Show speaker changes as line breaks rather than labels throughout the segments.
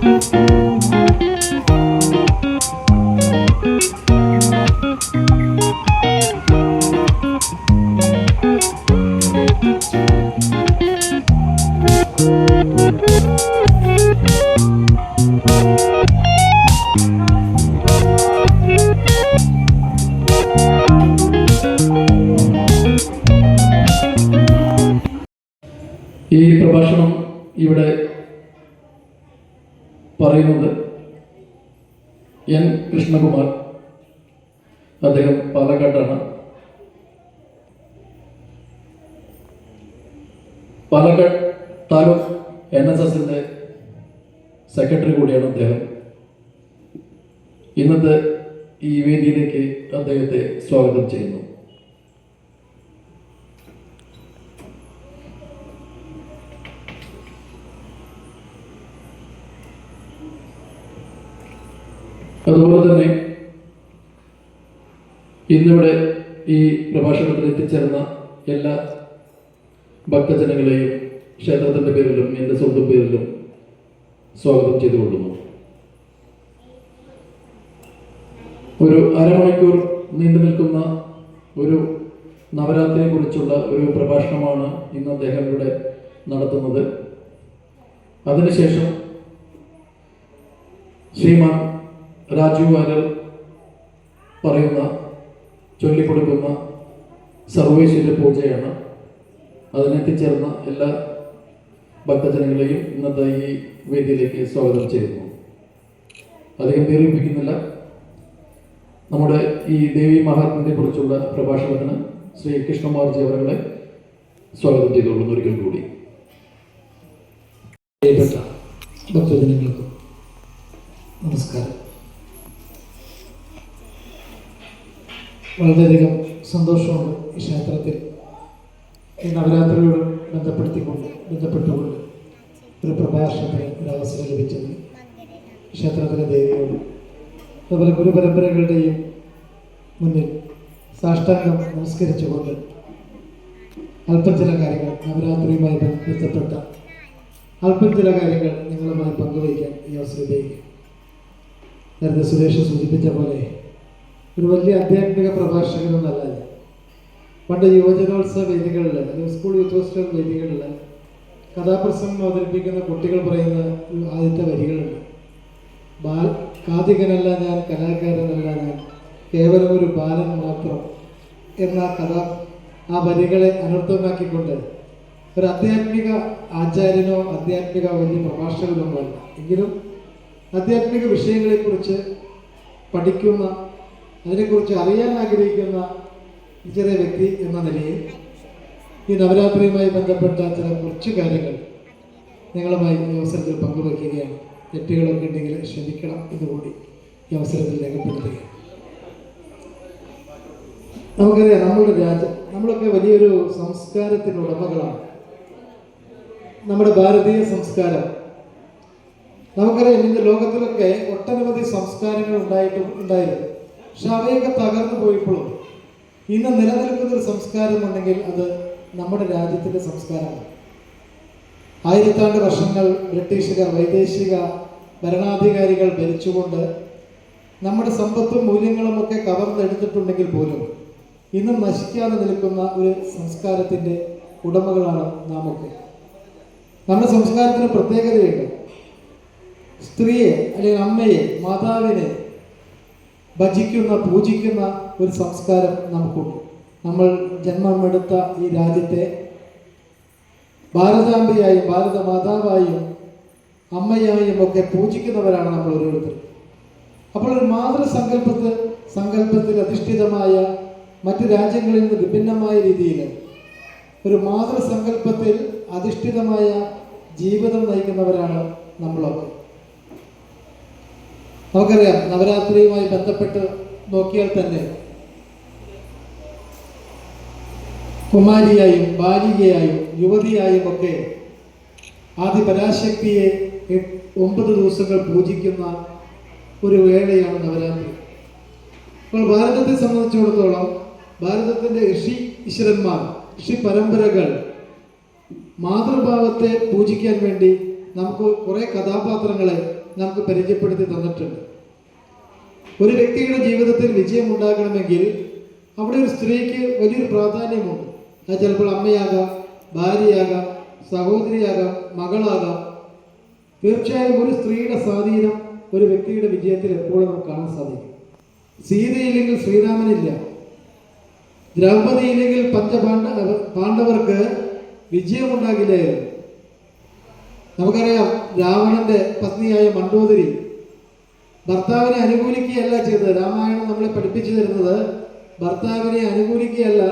ഈ പ്രഭാഷണം ഇവിടെ പറയുന്നത് എൻ കൃഷ്ണകുമാർ, അദ്ദേഹം പാലക്കാട്ടാണ്. പാലക്കാട് താലൂക്ക് NSSന്റെ സെക്രട്ടറി കൂടിയാണ് അദ്ദേഹം. ഇന്നത്തെ ഈ വേദിയിലേക്ക് അദ്ദേഹത്തെ സ്വാഗതം ചെയ്യുന്നു. അതുപോലെ തന്നെ ഇന്നിവിടെ ഈ പ്രഭാഷണത്തിൽ എത്തിച്ചേർന്ന എല്ലാ ഭക്തജനങ്ങളെയും ക്ഷേത്രത്തിൻ്റെ പേരിലും എൻ്റെ സ്വന്തം പേരിലും സ്വാഗതം ചെയ്തുകൊള്ളുന്നു. ഒരു അരമണിക്കൂർ നീണ്ടു നിൽക്കുന്ന ഒരു നവരാത്രിയെ കുറിച്ചുള്ള ഒരു പ്രഭാഷണമാണ് ഇന്ന് അദ്ദേഹം ഇവിടെ നടത്തുന്നത്. അതിനുശേഷം ശ്രീമാൻ രാജു വാര്യർ പറയുന്ന ചൊല്ലിക്കൊടുക്കുന്ന സർവേശ്വര പൂജയാണ്. അതിനെത്തിച്ചേർന്ന എല്ലാ ഭക്തജനങ്ങളെയും ഇന്നത്തെ ഈ വേദിയിലേക്ക് സ്വാഗതം ചെയ്യുന്നു. അധികം ദീർഘിപ്പിക്കുന്നില്ല. നമ്മുടെ ഈ ദേവി മഹാത്മ്യത്തെ കുറിച്ചുള്ള പ്രഭാഷണത്തിന് ശ്രീ കൃഷ്ണകുമാർജി അവരെ സ്വാഗതം ചെയ്തുകൊള്ളുന്നു ഒരിക്കൽ കൂടി.
ഭക്തജനങ്ങൾക്ക് നമസ്കാരം. വളരെയധികം സന്തോഷമുണ്ട് ഈ ക്ഷേത്രത്തിൽ ഈ നവരാത്രിയോട് ബന്ധപ്പെട്ടുകൊണ്ട് ഒരു പ്രഭാഷണത്തിന് ഒരു അവസരം ലഭിച്ചത് ക്ഷേത്രത്തിലെ ദേവിയോട്, അതുപോലെ ഗുരുപരമ്പരകളുടെയും മുന്നിൽ സാഷ്ടാംഗം നമസ്കരിച്ചുകൊണ്ട് അല്പം ചില കാര്യങ്ങൾ നവരാത്രിയുമായി ബന്ധപ്പെട്ട അല്പം ചില കാര്യങ്ങൾ നിങ്ങളുമായി പങ്കുവയ്ക്കാൻ ഈ അവസരം ഉപയോഗിക്കും. നേരത്തെ സുരേഷ് സൂചിപ്പിച്ച പോലെ ഒരു വലിയ ആധ്യാത്മിക പ്രഭാഷകനൊന്നല്ല. പണ്ട് യുവജനോത്സവ വേദികളിൽ അല്ലെങ്കിൽ സ്കൂൾ യൂത്തോത്സവ വേദികളിൽ കഥാപ്രസംഗം അവതരിപ്പിക്കുന്ന കുട്ടികൾ പറയുന്ന ആദ്യത്തെ വരികളുണ്ട്. കാതികനല്ല ഞാൻ, കലാകാരനല്ല ഞാൻ, കേവലം ഒരു ബാലൻ മാത്രം എന്ന ആ വരികളെ അനർത്ഥമാക്കിക്കൊണ്ട് ഒരു ആധ്യാത്മിക ആചാര്യനോ ആധ്യാത്മിക വലിയ പ്രഭാഷകനൊന്നുമല്ല. എങ്കിലും ആധ്യാത്മിക വിഷയങ്ങളെക്കുറിച്ച് പഠിക്കുന്ന, അതിനെക്കുറിച്ച് അറിയാൻ ആഗ്രഹിക്കുന്ന ചെറിയ വ്യക്തി എന്ന നിലയിൽ ഈ നവരാത്രിയുമായി ബന്ധപ്പെട്ട ചില കുറച്ച് കാര്യങ്ങൾ നിങ്ങളുമായി ഈ അവസരത്തിൽ പങ്കുവയ്ക്കുകയാണ്. തെറ്റുകളൊക്കെ ഉണ്ടെങ്കിൽ ക്ഷമിക്കണം എന്നുകൂടി ഈ അവസരത്തിൽ രേഖപ്പെടുത്തുക. നമുക്കറിയാം, നമ്മളുടെ രാജ്യം, നമ്മളൊക്കെ വലിയൊരു സംസ്കാരത്തിന് ഉടമകളാണ്. നമ്മുടെ ഭാരതീയ സംസ്കാരം നമുക്കറിയാം. ഇന്ന് ലോകത്തിലൊക്കെ ഒട്ടനവധി സംസ്കാരങ്ങൾ ഉണ്ടായിരുന്നു. പക്ഷെ അവയൊക്കെ തകർന്നു പോയപ്പോഴും ഇന്ന് നിലനിൽക്കുന്നൊരു സംസ്കാരമുണ്ടെങ്കിൽ അത് നമ്മുടെ രാജ്യത്തിൻ്റെ സംസ്കാരമാണ്. ആയിരത്താണ്ട് വർഷങ്ങൾ ബ്രിട്ടീഷുകാർ, വൈദേശിക ഭരണാധികാരികൾ ഭരിച്ചുകൊണ്ട് നമ്മുടെ സമ്പത്തും മൂല്യങ്ങളും ഒക്കെ കവർന്നെടുത്തിട്ടുണ്ടെങ്കിൽ പോലും ഇന്നും നശിക്കാതെ നിൽക്കുന്ന ഒരു സംസ്കാരത്തിൻ്റെ ഉടമകളാണ് നാമൊക്കെ. നമ്മുടെ സംസ്കാരത്തിന് പ്രത്യേകതയുണ്ട്. സ്ത്രീയെ അല്ലെങ്കിൽ അമ്മയെ, മാതാവിനെ ഭജിക്കുന്ന, പൂജിക്കുന്ന ഒരു സംസ്കാരം നമുക്കുണ്ട്. നമ്മൾ ജന്മമെടുത്ത ഈ രാജ്യത്തെ ഭാരതാംബയായും ഭാരതമാതാവായും അമ്മയായും ഒക്കെ പൂജിക്കുന്നവരാണ് നമ്മൾ ഓരോരുത്തരും. അപ്പോൾ ഒരു മാതൃസങ്കല്പത്തിൽ അധിഷ്ഠിതമായ മറ്റു രാജ്യങ്ങളിൽ നിന്ന് വിഭിന്നമായ രീതിയിൽ ഒരു മാതൃസങ്കല്പത്തിൽ അധിഷ്ഠിതമായ ജീവിതം നയിക്കുന്നവരാണ് നമ്മളൊക്കെ. നമുക്കറിയാം, നവരാത്രിയുമായി ബന്ധപ്പെട്ട് നോക്കിയാൽ തന്നെ കുമാരിയായും ബാലികയായും യുവതിയായും ഒക്കെ ആദിപരാശക്തിയെ 9 ദിവസങ്ങൾ പൂജിക്കുന്ന ഒരു വേളയാണ് നവരാത്രി. അപ്പോൾ ഭാരതത്തെ സംബന്ധിച്ചിടത്തോളം ഭാരതത്തിൻ്റെ ഈശ്വരന്മാർ, ഋഷി പരമ്പരകൾ മാതൃഭാവത്തെ പൂജിക്കാൻ വേണ്ടി നമുക്ക് കുറേ കഥാപാത്രങ്ങളെ നമുക്ക് പരിചയപ്പെടുത്തി തന്നിട്ടുണ്ട്. ഒരു വ്യക്തിയുടെ ജീവിതത്തിൽ വിജയം ഉണ്ടാകണമെങ്കിൽ അവിടെ ഒരു സ്ത്രീക്ക് വലിയൊരു പ്രാധാന്യമുണ്ട്. അത് ചിലപ്പോൾ അമ്മയാകാം, ഭാര്യയാകാം, സഹോദരിയാകാം, മകളാകാം. തീർച്ചയായും ഒരു സ്ത്രീയുടെ സ്വാധീനം ഒരു വ്യക്തിയുടെ വിജയത്തിൽ എപ്പോഴും നമുക്ക് കാണാൻ സാധിക്കും. സീതയില്ലെങ്കിൽ ശ്രീരാമനില്ല, ദ്രൗപദിയില്ലെങ്കിൽ പാണ്ഡവർക്ക് വിജയമുണ്ടാകില്ലായിരുന്നു. നമുക്കറിയാം, രാവണന്റെ പത്നിയായ മണ്ഡോദരി ഭർത്താവിനെ അനുകൂലിക്കുകയല്ല ചെയ്തത്. രാമായണം നമ്മളെ പഠിപ്പിച്ചു തരുന്നത് ഭർത്താവിനെ അനുകൂലിക്കുകയല്ല,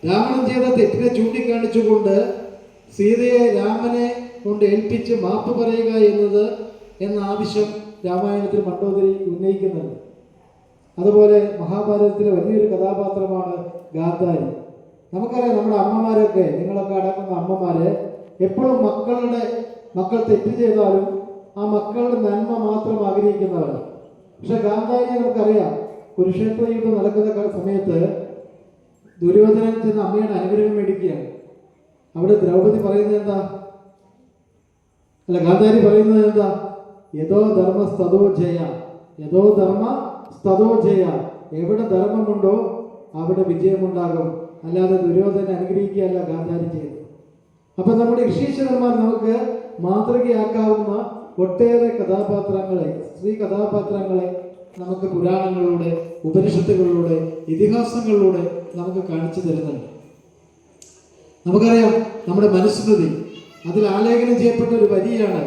രാവണൻ ചെയ്ത തെറ്റിനെ ചൂണ്ടിക്കാണിച്ചുകൊണ്ട് സീതയെ രാമനെ കൊണ്ട് ഏൽപ്പിച്ച് മാപ്പ് പറയുക എന്ന ആവശ്യം രാമായണത്തിൽ മണ്ഡോദരി ഉന്നയിക്കുന്നുണ്ട്. അതുപോലെ മഹാഭാരതത്തിലെ വലിയൊരു കഥാപാത്രമാണ് ഗാന്ധാരി. നമുക്കറിയാം, നമ്മുടെ അമ്മമാരൊക്കെ, നിങ്ങളൊക്കെ അടങ്ങുന്ന അമ്മമാരെ എപ്പോഴും മക്കൾ തെറ്റ് ചെയ്താലും ആ മക്കളുടെ നന്മ മാത്രം ആഗ്രഹിക്കുന്നവരാണ്. പക്ഷെ ഗാന്ധാരി നമുക്കറിയാം, കുരുക്ഷേത്ര യുദ്ധം നടക്കുന്ന സമയത്ത് ദുര്യോധനൻ ചെന്ന് അമ്മയുടെ അനുഗ്രഹം മേടിക്കുകയാണ്. അവിടെ ദ്രൗപദി പറയുന്നത് എന്താ? ഗാന്ധാരി പറയുന്നത് എന്താ? യഥോ ധർമ്മ സ്തതോ ജയ, യഥോ ധർമ്മ സ്തതോ ജയ. എവിടെ ധർമ്മമുണ്ടോ അവിടെ വിജയമുണ്ടാകും. അല്ലാതെ ദുര്യോധനെ അനുഗ്രഹിക്കുകയല്ല ഗാന്ധാരി ചെയ്തത്. അപ്പൊ നമ്മുടെ ഋഷീശ്വരന്മാർ നമുക്ക് മാതൃകയാക്കാവുന്ന ഒട്ടേറെ കഥാപാത്രങ്ങളെ, സ്ത്രീ കഥാപാത്രങ്ങളെ നമുക്ക് പുരാണങ്ങളിലൂടെ, ഉപനിഷത്തുകളിലൂടെ, ഇതിഹാസങ്ങളിലൂടെ നമുക്ക് കാണിച്ചു തരുന്നുണ്ട്. നമുക്കറിയാം, നമ്മുടെ മനുസ്മൃതി അതിൽ ആലേഖനം ചെയ്യപ്പെട്ട ഒരു വരിയാണ്,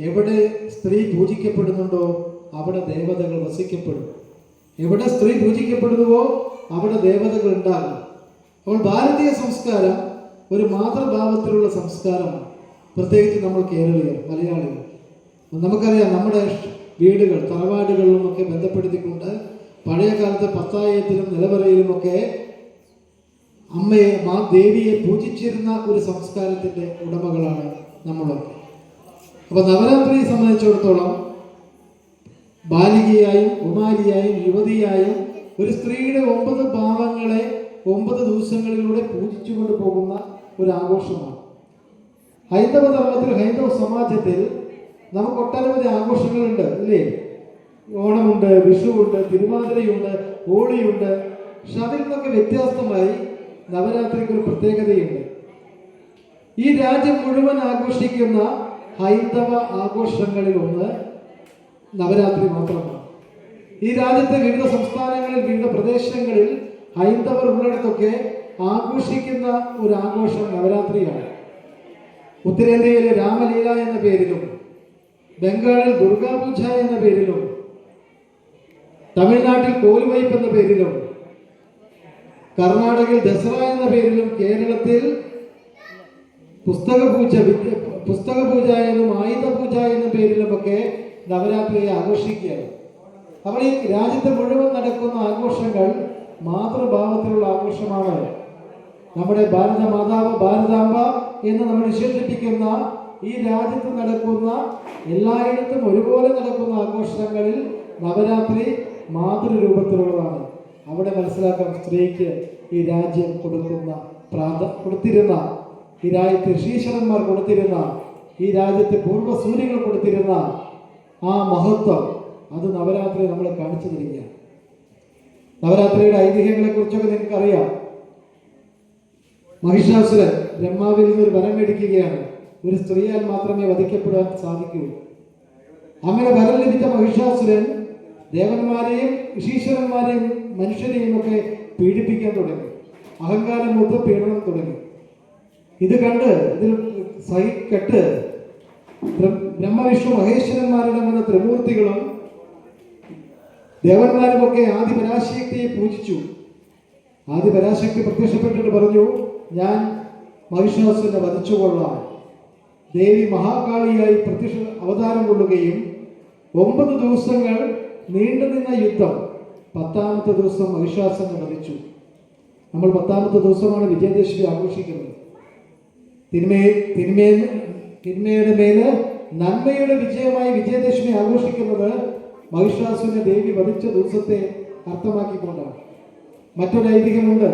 എവിടെ സ്ത്രീ പൂജിക്കപ്പെടുന്നുണ്ടോ അവിടെ ദേവതകൾ വസിക്കപ്പെടും. എവിടെ സ്ത്രീ പൂജിക്കപ്പെടുന്നുവോ അവിടെ ദേവതകൾ ഉണ്ടാകും. അപ്പോൾ ഭാരതീയ സംസ്കാരം ഒരു മാതൃഭാവത്തിലുള്ള സംസ്കാരമാണ്. പ്രത്യേകിച്ച് നമ്മൾ കേരളീയർ, മലയാളികൾ. നമുക്കറിയാം, നമ്മുടെ വീടുകൾ, തറവാടുകളിലുമൊക്കെ ബന്ധപ്പെടുത്തിക്കൊണ്ട് പഴയ കാലത്ത് പത്തായത്തിലും നിലവറയിലുമൊക്കെ അമ്മയെ, ദേവിയെ പൂജിച്ചിരുന്ന ഒരു സംസ്കാരത്തിൻ്റെ ഉടമകളാണ് നമ്മളൊക്കെ. അപ്പോൾ നവരാത്രിയെ സംബന്ധിച്ചിടത്തോളം ബാലികയായും കുമാരിയായും യുവതിയായും ഒരു സ്ത്രീയുടെ 9 ഭാവങ്ങളെ 9 ദിവസങ്ങളിലൂടെ പൂജിച്ചുകൊണ്ട് പോകുന്ന ഒരു ആഘോഷമാണ്. ഹൈന്ദവ ധർമ്മത്തിൽ, ഹൈന്ദവ സമാജത്തിൽ നമുക്ക് ഒട്ടനവധി ആഘോഷങ്ങളുണ്ട്, ഇല്ലേ? ഓണമുണ്ട്, വിഷുവുണ്ട്, തിരുവാതിരയുണ്ട്, ഹോളിയുണ്ട്. പക്ഷെ അതിൽ നിന്നൊക്കെ വ്യത്യസ്തമായി നവരാത്രിക്ക് ഒരു പ്രത്യേകതയുണ്ട്. ഈ രാജ്യം മുഴുവൻ ആഘോഷിക്കുന്ന ഹൈന്ദവ ആഘോഷങ്ങളിൽ ഒന്ന് നവരാത്രി മാത്രമാണ്. ഈ രാജ്യത്തെ വിവിധ സംസ്ഥാനങ്ങളിൽ, വിവിധ പ്രദേശങ്ങളിൽ ഹൈന്ദവർ ഉള്ളിടത്തൊക്കെ ആഘോഷിക്കുന്ന ഒരു ആഘോഷം നവരാത്രിയാണ്. ഉത്തരേന്ത്യയിലെ രാമലീല എന്ന പേരിലും, ബംഗാളിൽ ദുർഗാപൂജ എന്ന പേരിലും, തമിഴ്നാട്ടിൽ കോലുവൈപ്പ് എന്ന പേരിലും, കർണാടകയിൽ ദസറ എന്ന പേരിലും, കേരളത്തിൽ പുസ്തകപൂജ എന്നും ആയുധപൂജ എന്ന പേരിലുമൊക്കെ നവരാത്രിയെ ആഘോഷിക്കുകയാണ്. അപ്പോൾ ഈ രാജ്യത്ത് മുഴുവൻ നടക്കുന്ന ആഘോഷങ്ങൾ മാതൃഭാവത്തിലുള്ള ആഘോഷമാണ്. നമ്മുടെ ഭാരതമാതാവ്, ഭാരതാംബ എന്ന് നമ്മൾ വിശേഷിപ്പിക്കുന്ന ഈ രാജ്യത്ത് നടക്കുന്ന, എല്ലായിടത്തും ഒരുപോലെ നടക്കുന്ന ആഘോഷങ്ങളിൽ നവരാത്രി മാതൃരൂപത്തിലുള്ളതാണ്. അവിടെ മനസ്സിലാക്കാം, സ്ത്രീക്ക് ഈ രാജ്യം കൊടുത്തിരുന്ന, ഈ രാജ്യത്ത് ഋഷീശ്വരന്മാർ കൊടുത്തിരുന്ന, ഈ രാജ്യത്തെ പൂർവ്വസൂര്യകൾ കൊടുത്തിരുന്ന ആ മഹത്വം, അത് നവരാത്രി നമ്മളെ കാണിച്ചു തരികയാണ്. നവരാത്രിയുടെ ഐതിഹ്യങ്ങളെ കുറിച്ചൊക്കെ നിങ്ങൾക്കറിയാം. മഹിഷാസുരൻ ബ്രഹ്മാവിൽ നിന്നൊരു വരം മേടിക്കുകയാണ്, ഒരു സ്ത്രീയാൽ മാത്രമേ വധിക്കപ്പെടാൻ സാധിക്കൂ. അങ്ങനെ വരം ലഭിച്ച മഹിഷാസുരൻ ദേവന്മാരെയും ഋഷീശ്വരന്മാരെയും മനുഷ്യരെയും ഒക്കെ പീഡിപ്പിക്കാൻ തുടങ്ങി. അഹങ്കാരം മൂത്ത് പീഡനം തുടങ്ങി. ഇത് കണ്ട്, ഇതിൽ സഹിക്കെട്ട് ബ്രഹ്മവിഷ്ണു മഹേശ്വരന്മാരടങ്ങുന്ന ത്രിമൂർത്തികളും ദേവന്മാരുമൊക്കെ ആദിപരാശക്തിയെ പൂജിച്ചു. ആദിപരാശക്തി പ്രത്യക്ഷപ്പെട്ടിട്ട് പറഞ്ഞു, ഞാൻ മഹിഷാസുരനെ വധിച്ചുകൊള്ളാം. ദേവി മഹാകാളിയായി അവതാരം കൊള്ളുകയും 9 ദിവസങ്ങൾ നീണ്ടുനിന്ന യുദ്ധം 10ാമത്തെ ദിവസം മഹിഷാസുരനെ വധിച്ചു. നമ്മൾ 10ാമത്തെ ദിവസമാണ് വിജയദശമി ആഘോഷിക്കുന്നത്. തിന്മയുടെ മേല് നന്മയുടെ വിജയമായി വിജയദശമി ആഘോഷിക്കുന്നത് മഹിഷാസുരനെ ദേവി വധിച്ച ദിവസത്തെ അർത്ഥമാക്കിക്കൊണ്ടാണ്. മറ്റൊരു ഐതിഹ്യമുണ്ട്.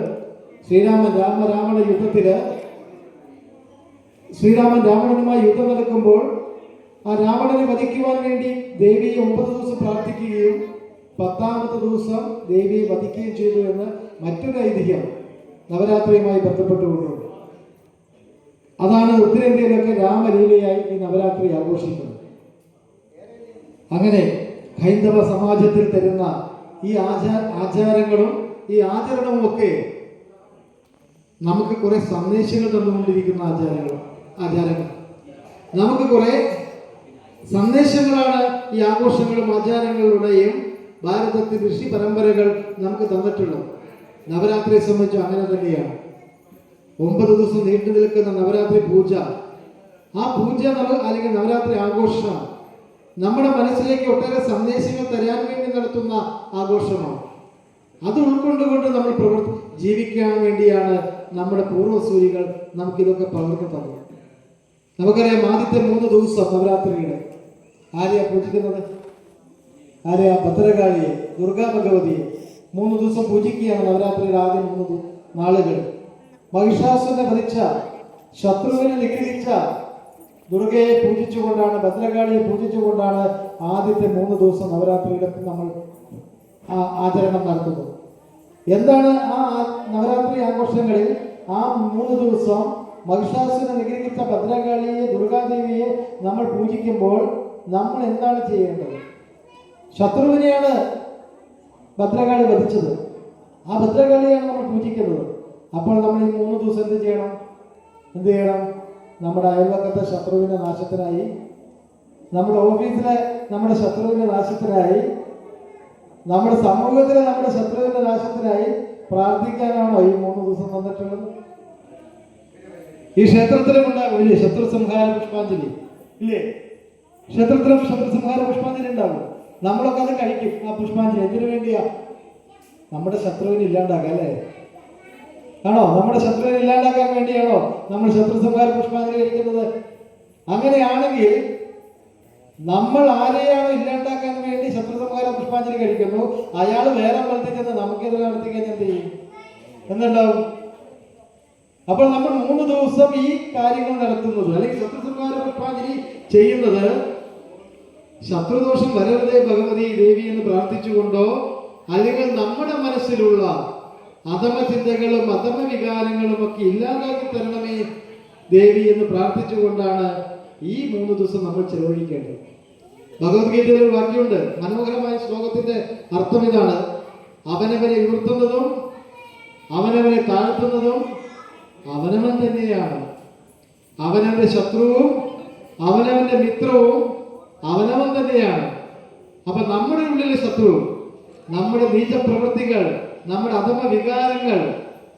ശ്രീരാമൻ രാവണനുമായി യുദ്ധം നടക്കുമ്പോൾ ആ രാവണനെ വധിക്കുവാൻ വേണ്ടി ദേവിയെ 9 ദിവസം പ്രാർത്ഥിക്കുകയും 10ാമത്തെ ദിവസം ദേവിയെ വധിക്കുകയും ചെയ്തു എന്ന് മറ്റൊരു ഐതിഹ്യം നവരാത്രിയുമായി ബന്ധപ്പെട്ടുകൊണ്ടുണ്ട്. അതാണ് ഉത്തരേന്ത്യയിലൊക്കെ രാമലീലയായി ഈ നവരാത്രി ആഘോഷിക്കുന്നത്. അങ്ങനെ ഹൈന്ദവ സമാജത്തിൽ തരുന്ന ഈ ആചാരങ്ങളും ഈ ആചരണവും ഒക്കെ നമുക്ക് കുറെ സന്ദേശങ്ങൾ തന്നുകൊണ്ടിരിക്കുന്ന ആചാരങ്ങൾ നമുക്ക് കുറെ സന്ദേശങ്ങളാണ് ഈ ആഘോഷങ്ങളും ആചാരങ്ങളുടെയും ഭാരതത്തിൽ ഋഷി പരമ്പരകൾ നമുക്ക് തന്നിട്ടുള്ളത്. നവരാത്രിയെ സംബന്ധിച്ച് അങ്ങനെ തന്നെയാണ്. 9 ദിവസം നീണ്ടു നിൽക്കുന്ന നവരാത്രി പൂജ, ആ പൂജ അല്ലെങ്കിൽ നവരാത്രി ആഘോഷം നമ്മുടെ മനസ്സിലേക്ക് ഒട്ടേറെ സന്ദേശങ്ങൾ തരാൻ വേണ്ടി നടത്തുന്ന ആഘോഷമാണ്. അത് ഉൾക്കൊണ്ടുകൊണ്ട് നമ്മൾ ജീവിക്കാൻ വേണ്ടിയാണ് നമ്മുടെ പൂർവ്വസൂരികൾ നമുക്കിതൊക്കെ പകർന്നു തന്നത്. നമുക്കറിയാം, ആദ്യത്തെ 3 ദിവസം നവരാത്രിയുടെ ആരെയാ പൂജിക്കുന്നത്? ആരെയാ? ഭദ്രകാളിയെ, ദുർഗാ ഭഗവതിയെ 3 ദിവസം പൂജിക്കുകയാണ് നവരാത്രിയുടെ ആദ്യ 3 നാളുകൾ. മഹിഷാസുരനെ വധിച്ച, ശത്രുവിനെ നിഗ്രഹിച്ച ദുർഗയെ പൂജിച്ചുകൊണ്ടാണ്, ഭദ്രകാളിയെ പൂജിച്ചുകൊണ്ടാണ് ആദ്യത്തെ 3 ദിവസം നവരാത്രിയുടെ നമ്മൾ ആചരണം നടത്തുന്നത്. എന്താണ് ആ നവരാത്രി ആഘോഷങ്ങളിൽ? ആ 3 ദിവസം മഹിഷാസുരനെ നിഗ്രഹിച്ച ഭദ്രകാളിയെ, ദുർഗാദേവിയെ നമ്മൾ പൂജിക്കുമ്പോൾ നമ്മൾ എന്താണ് ചെയ്യേണ്ടത്? ശത്രുവിനെയാണ് ഭദ്രകാളി വധിച്ചത്, ആ ഭദ്രകാളിയാണ് നമ്മൾ പൂജിക്കുന്നത്. അപ്പോൾ നമ്മൾ ഈ 3 ദിവസം എന്ത് ചെയ്യണം? നമ്മുടെ അയൽവക്കത്തെ ശത്രുവിൻ്റെ നാശത്തിനായി, നമ്മുടെ ഓഫീസിലെ നമ്മുടെ ശത്രുവിൻ്റെ നാശത്തിനായി, നമ്മുടെ സമൂഹത്തിലെ നമ്മുടെ ശത്രുവിൻ്റെ നാശത്തിനായി പ്രാർത്ഥിക്കാനാണോ ഈ 3 ദിവസം തന്നിട്ടുള്ളത്? ഈ ക്ഷേത്രത്തിലും ഉണ്ടാവില്ലേ ശത്രു സംഹാര പുഷ്പാഞ്ജലി? ഇല്ലേ? ക്ഷേത്രത്തിലും ശത്രു സംഹാര പുഷ്പാഞ്ജലി ഉണ്ടാവും. നമ്മളൊക്കെ അത് കഴിക്കും. ആ പുഷ്പാഞ്ജലി എന്തിനു വേണ്ടിയാ? നമ്മുടെ ശത്രുവിനെ ഇല്ലാണ്ടാക്കാം, അല്ലേ? ആണോ? നമ്മുടെ ശത്രുവിനെ ഇല്ലാണ്ടാക്കാൻ വേണ്ടിയാണോ നമ്മൾ ശത്രു സംഹാര പുഷ്പാഞ്ജലി കഴിക്കുന്നത്? അങ്ങനെയാണെങ്കിൽ നമ്മൾ ആരെയാണോ ഇല്ലാണ്ടാക്കാൻ വേണ്ടി ശത്രു സംഹാര പുഷ്പാഞ്ജലി കഴിക്കുന്നു, അയാൾ വേറെ പ്രവർത്തിക്കുന്നത് നമുക്കെതിരെ നടത്തിക്കാൻ എന്ത് ചെയ്യും? എന്നുണ്ടാവും. അപ്പോൾ നമ്മൾ 3 ദിവസം ഈ കാര്യങ്ങൾ നടത്തുന്നത്, അല്ലെങ്കിൽ ശത്രു സംഹാര പുഷ്പാഞ്ജലി ചെയ്യുന്നത്, ശത്രുദോഷം വരരുതേ ഭഗവതി ദേവി എന്ന് പ്രാർത്ഥിച്ചുകൊണ്ടോ, അല്ലെങ്കിൽ നമ്മുടെ മനസ്സിലുള്ള അധമ ചിന്തകളും അധമ വികാരങ്ങളും ഒക്കെ ഇല്ലാതാക്കി തരണമേ ദേവി എന്ന് പ്രാർത്ഥിച്ചുകൊണ്ടാണ് ഈ 3 ദിവസം നമ്മൾ ചെലവഴിക്കേണ്ടത്. ഭഗവത്ഗീതയിൽ ഒരു വാക്യമുണ്ട്, മനോഹരമായ ശ്ലോകത്തിന്റെ അർത്ഥം ഇതാണ്: അവനവനെ ഉയർത്തുന്നതും അവനവനെ താഴ്ത്തുന്നതും അവനവൻ തന്നെയാണ്. അവനവന്റെ ശത്രുവും അവനവന്റെ മിത്രവും അവനവൻ തന്നെയാണ്. അപ്പൊ നമ്മുടെ ഉള്ളിലെ ശത്രുവും നമ്മുടെ നീച പ്രവൃത്തികൾ, നമ്മുടെ അധമ വികാരങ്ങൾ,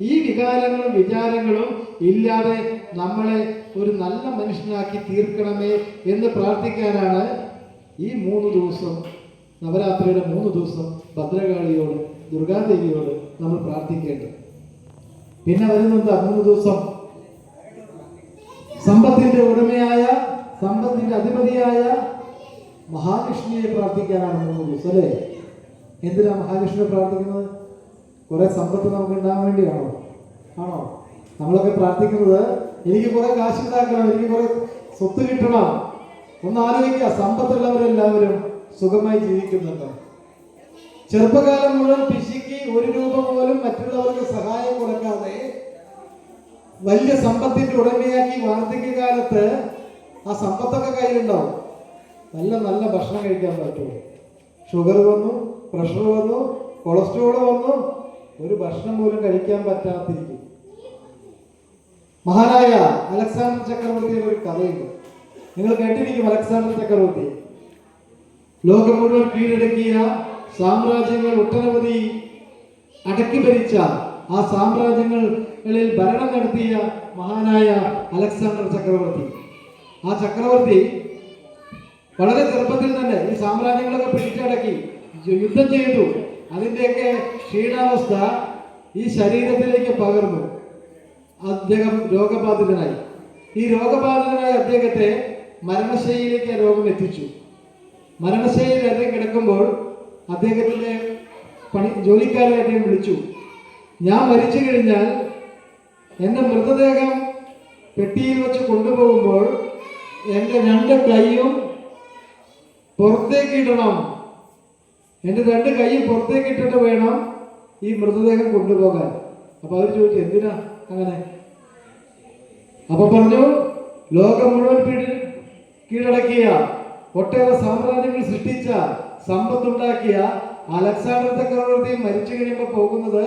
ഈ വികാരങ്ങളും വിചാരങ്ങളും ഇല്ലാതെ നമ്മളെ ഒരു നല്ല മനുഷ്യനാക്കി തീർക്കണമേ എന്ന് പ്രാർത്ഥിക്കാനാണ് ഈ 3 ദിവസം, നവരാത്രിയുടെ 3 ദിവസം ഭദ്രകാളിയോട്, ദുർഗാദേവിയോട് നമ്മൾ പ്രാർത്ഥിക്കേണ്ടത്. പിന്നെ വരുന്നത് 3 ദിവസം സമ്പത്തിന്റെ ഉടമയായ, സമ്പത്തിന്റെ അധിപതിയായ മഹാലക്ഷ്മിയെ പ്രാർത്ഥിക്കാനാണ് 3 ദിവസം, അല്ലേ? എന്തിനാ മഹാലക്ഷ്മിയെ പ്രാർത്ഥിക്കുന്നത്? കുറെ സമ്പത്ത് നമുക്ക് ഉണ്ടാകാൻ വേണ്ടിയാണോ? ആണോ? നമ്മളൊക്കെ പ്രാർത്ഥിക്കുന്നത് എനിക്ക് കുറെ കാശ് ഉണ്ടാക്കണം, എനിക്ക് കുറെ സ്വത്ത് കിട്ടണം. ഒന്ന് ആലോചിക്കുക, സമ്പത്തുള്ളവരെല്ലാവരും സുഖമായി ജീവിക്കുന്നുണ്ടോ? ചെറുപ്പകാലം മുഴുവൻ പിശുക്കി 1 രൂപ പോലും മറ്റുള്ളവർക്ക് സഹായം കൊടുക്കാതെ വലിയ സമ്പത്തിന്റെ ഉടമയാക്കി വാർദ്ധക്യകാലത്ത് ആ സമ്പത്തൊക്കെ കയ്യിലുണ്ടാവും. നല്ല നല്ല ഭക്ഷണം കഴിക്കാൻ പറ്റുമോ? ഷുഗർ വന്നു, പ്രഷർ വന്നു, കൊളസ്ട്രോൾ വന്നു, ഒരു ഭക്ഷണം പോലും കഴിക്കാൻ പറ്റാത്തിരിക്കും. മഹാനായ അലക്സാണ്ടർ ചക്രവർത്തിയുടെ ഒരു കഥയുണ്ട്, നിങ്ങൾ കേട്ടിരിക്കും. അലക്സാണ്ടർ ചക്രവർത്തി ലോകം മുഴുവൻ കീഴടക്കിയ, സാമ്രാജ്യങ്ങൾ ഒട്ടനവധി അടക്കി ഭരിച്ച, ആ സാമ്രാജ്യങ്ങളിൽ ഭരണം നടത്തിയ മഹാനായ അലക്സാണ്ടർ ചക്രവർത്തി. ആ ചക്രവർത്തി വളരെ ചെറുപ്പത്തിൽ തന്നെ ഈ സാമ്രാജ്യങ്ങളൊക്കെ പിടിച്ചടക്കി, യുദ്ധം ചെയ്തു. അതിൻ്റെയൊക്കെ ക്ഷീണാവസ്ഥ ഈ ശരീരത്തിലേക്ക് പകർന്നു. അദ്ദേഹം രോഗബാധിതനായി. ഈ രോഗബാധിതനായ അദ്ദേഹത്തെ മരണശൈലിയിലേക്ക് രോഗം എത്തിച്ചു. മരണശൈലിയിൽ അദ്ദേഹം കിടക്കുമ്പോൾ അദ്ദേഹത്തിന്റെ ജോലിക്കാരെ അദ്ദേഹം വിളിച്ചു. ഞാൻ മരിച്ചു കഴിഞ്ഞാൽ എൻ്റെ മൃതദേഹം പെട്ടിയിൽ വെച്ച് കൊണ്ടുപോകുമ്പോൾ എൻ്റെ 2 കൈയും പുറത്തേക്ക് ഇടണം. എൻ്റെ 2 കൈയും പുറത്തേക്ക് ഇട്ടിട്ട് വേണം ഈ മൃതദേഹം കൊണ്ടുപോകാൻ. അപ്പൊ അവർ ചോദിച്ചു, എന്തിനാ അങ്ങനെ? അപ്പൊ പറഞ്ഞു, ലോകം മുഴുവൻ കീഴടക്കിയ, ഒട്ടേറെ സാമ്രാജ്യങ്ങൾ സൃഷ്ടിച്ച, സമ്പത്തുണ്ടാക്കിയ അലക്സാണ്ടർ ചക്രവർത്തി മരിച്ചു കഴിയുമ്പോൾ പോകുന്നത്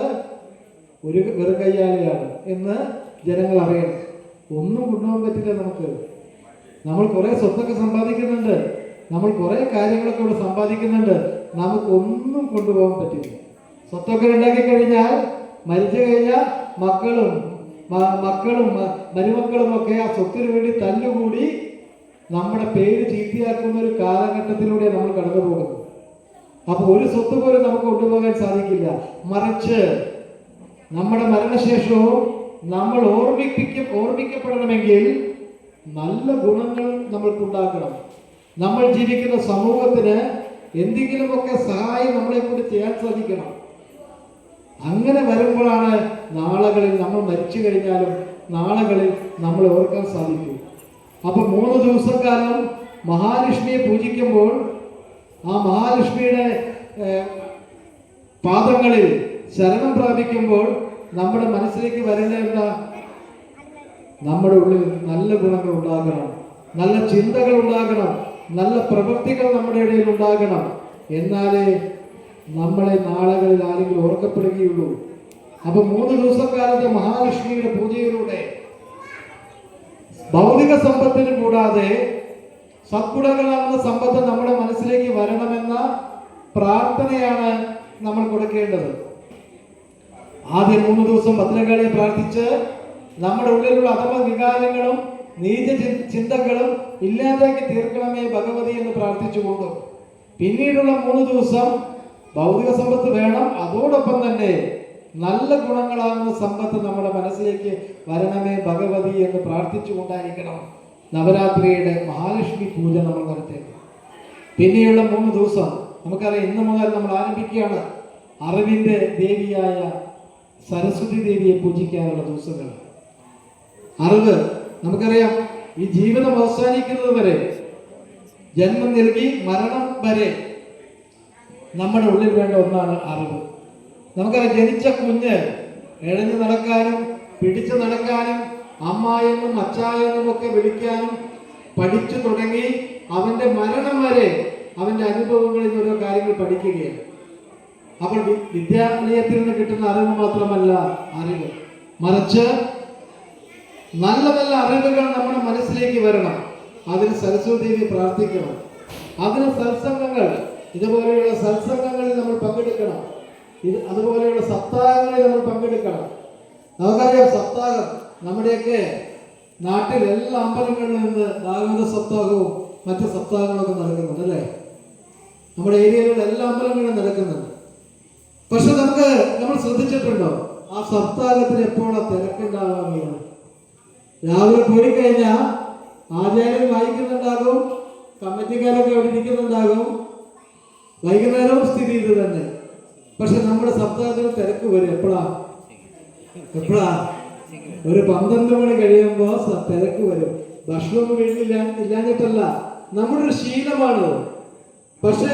ഒരു വെറും കയ്യാലെയാണ് എന്ന് ജനങ്ങൾ അറിയണം. ഒന്നും കൊണ്ടുപോകാൻ പറ്റില്ല നമുക്ക്. നമ്മൾ കുറെ സ്വത്തൊക്കെ സമ്പാദിക്കുന്നുണ്ട്, നമ്മൾ കുറെ കാര്യങ്ങളൊക്കെ ഇവിടെ സമ്പാദിക്കുന്നുണ്ട്, നമുക്കൊന്നും കൊണ്ടുപോകാൻ പറ്റില്ല. സ്വത്തൊക്കെ ഉണ്ടാക്കി കഴിഞ്ഞാൽ മരിച്ചു കഴിഞ്ഞാൽ മക്കളും മരുമക്കളും ഒക്കെ ആ സ്വത്തിന് വേണ്ടി തല്ലുകൂടി നമ്മുടെ പേര് ചീത്തയാക്കുന്ന ഒരു കാലഘട്ടത്തിലൂടെ നമ്മൾ കടന്നു പോകുന്നത്. അപ്പൊ ഒരു സ്വത്ത് പോലും നമുക്ക് കൊണ്ടുപോകാൻ സാധിക്കില്ല. മറിച്ച് നമ്മുടെ മരണശേഷവും നമ്മൾ ഓർമ്മിക്കപ്പെടണമെങ്കിൽ നല്ല ഗുണങ്ങൾ നമ്മൾക്കുണ്ടാക്കണം. നമ്മൾ ജീവിക്കുന്ന സമൂഹത്തിന് എന്തെങ്കിലുമൊക്കെ സഹായം നമ്മളെ കൊണ്ട് ചെയ്യാൻ സാധിക്കണം. അങ്ങനെ വരുമ്പോഴാണ് നാളുകളിൽ നമ്മൾ മരിച്ചു കഴിഞ്ഞാലും നാളുകളിൽ നമ്മൾ ഓർക്കാൻ സാധിക്കും. അപ്പൊ 3 ദിവസക്കാലം മഹാലക്ഷ്മിയെ പൂജിക്കുമ്പോൾ ആ മഹാലക്ഷ്മിയുടെ പാദങ്ങളിൽ ശരണം പ്രാപിക്കുമ്പോൾ നമ്മുടെ മനസ്സിലേക്ക് വരേണ്ട എന്താ? നമ്മുടെ ഉള്ളിൽ നല്ല ഗുണങ്ങൾ ഉണ്ടാകണം, നല്ല ചിന്തകൾ ഉണ്ടാകണം, നല്ല പ്രവൃത്തികൾ നമ്മുടെ ഇടയിൽ ഉണ്ടാകണം. എന്നാലേ നമ്മളെ നാളുകളിൽ ആരെങ്കിലും ഓർക്കപ്പെടുകയുള്ളൂ. അപ്പൊ 3 ദിവസക്കാലത്തെ മഹാലക്ഷ്മിയുടെ പൂജയിലൂടെ ഭൗതിക സമ്പത്തിന് കൂടാതെ സദ്ഗുണങ്ങളാകുന്ന സമ്പത്ത് നമ്മുടെ മനസ്സിലേക്ക് വരണമെന്ന പ്രാർത്ഥനയാണ് നമ്മൾ കൊടുക്കേണ്ടത്. ആദ്യം 3 ദിവസം ഭദ്രകാളിയെ പ്രാർത്ഥിച്ച് നമ്മുടെ ഉള്ളിലുള്ള അധമ വികാരങ്ങളും നീച ചിന്തകളും ഇല്ലാതാക്കി തീർക്കണമേ ഭഗവതി എന്ന് പ്രാർത്ഥിച്ചുകൊണ്ട് പിന്നീടുള്ള 3 ദിവസം ഭൗതിക സമ്പത്ത് വേണം, അതോടൊപ്പം തന്നെ നല്ല ഗുണങ്ങളാകുന്ന സമ്പത്ത് നമ്മുടെ മനസ്സിലേക്ക് വരണമേ ഭഗവതി എന്ന് പ്രാർത്ഥിച്ചുകൊണ്ടായിരിക്കണം നവരാത്രിയുടെ മഹാലക്ഷ്മി പൂജ നമ്മൾ നടത്തേണ്ടത്. പിന്നെയുള്ള 3 ദിവസം നമുക്കറിയാം, ഇന്ന് മുതൽ നമ്മൾ ആരംഭിക്കുകയാണ് അറിവിന്റെ ദേവിയായ സരസ്വതി ദേവിയെ പൂജിക്കാനുള്ള ദിവസങ്ങൾ. അറിവ് നമുക്കറിയാം, ഈ ജീവിതം അവസാനിക്കുന്നത് വരെ, ജന്മം നൽകി മരണം വരെ നമ്മുടെ ഉള്ളിൽ വേണ്ട ഒന്നാണ് അറിവ്. നമുക്കറിയാം, ജനിച്ച കുഞ്ഞ് ഇഴഞ്ഞു നടക്കാനും പിടിച്ചു നടക്കാനും അമ്മായെന്നും അച്ചായെന്നും ഒക്കെ വിളിക്കാനും പഠിച്ചു തുടങ്ങി അവന്റെ മരണം വരെ അവന്റെ അനുഭവങ്ങളിൽ നിന്ന് ഓരോ കാര്യങ്ങൾ പഠിക്കുകയാണ്. അപ്പോൾ വിദ്യാലയത്തിൽ നിന്ന് കിട്ടുന്ന അറിവ് മാത്രമല്ല അറിവ്, മറിച്ച് നല്ല നല്ല അറിവുകൾ നമ്മുടെ മനസ്സിലേക്ക് വരണം. അതിന് സരസ്വതി ദേവി പ്രാർത്ഥിക്കണം. അതിന് സത്സംഗങ്ങൾ, ഇതുപോലെയുള്ള സത്സംഗങ്ങളിൽ നമ്മൾ പങ്കെടുക്കണം. അതുപോലെയുള്ള സപ്താഹങ്ങളിൽ നമ്മൾ പങ്കെടുക്കണം. നമുക്കറിയാം, സപ്താഹം നമ്മുടെയൊക്കെ നാട്ടിൽ എല്ലാ അമ്പലങ്ങളിൽ നിന്ന് ഭാഗവത സപ്താഹവും മറ്റു സപ്താഹങ്ങളൊക്കെ നടക്കുന്നുണ്ട് അല്ലേ? നമ്മുടെ ഏരിയയിലുള്ള എല്ലാ അമ്പലങ്ങളിലും നടക്കുന്നുണ്ട്. പക്ഷെ നമ്മൾ ശ്രദ്ധിച്ചിട്ടുണ്ടോ ആ സപ്താഹത്തിന് എപ്പോഴാ തിരക്കുണ്ടാവാമെന്ന്? രാവിലെ പോയിക്കഴിഞ്ഞാൽ ആചാര്യൻ വായിക്കുന്നുണ്ടാകും, കമ്മിറ്റിക്കാരൊക്കെ അവിടെ ഇരിക്കുന്നുണ്ടാകും, വൈകുന്നേരവും സ്ഥിതി ഇത് തന്നെ. പക്ഷെ നമ്മുടെ സപ്താഹത്തിന് തിരക്ക് വരും എപ്പോഴാ? ഒരു 12 മണി കഴിയുമ്പോൾ തിരക്ക് വരും. ഭക്ഷണമൊന്നും ഇല്ലാഞ്ഞിട്ടല്ല, നമ്മുടെ ഒരു ശീലമാണ്. പക്ഷെ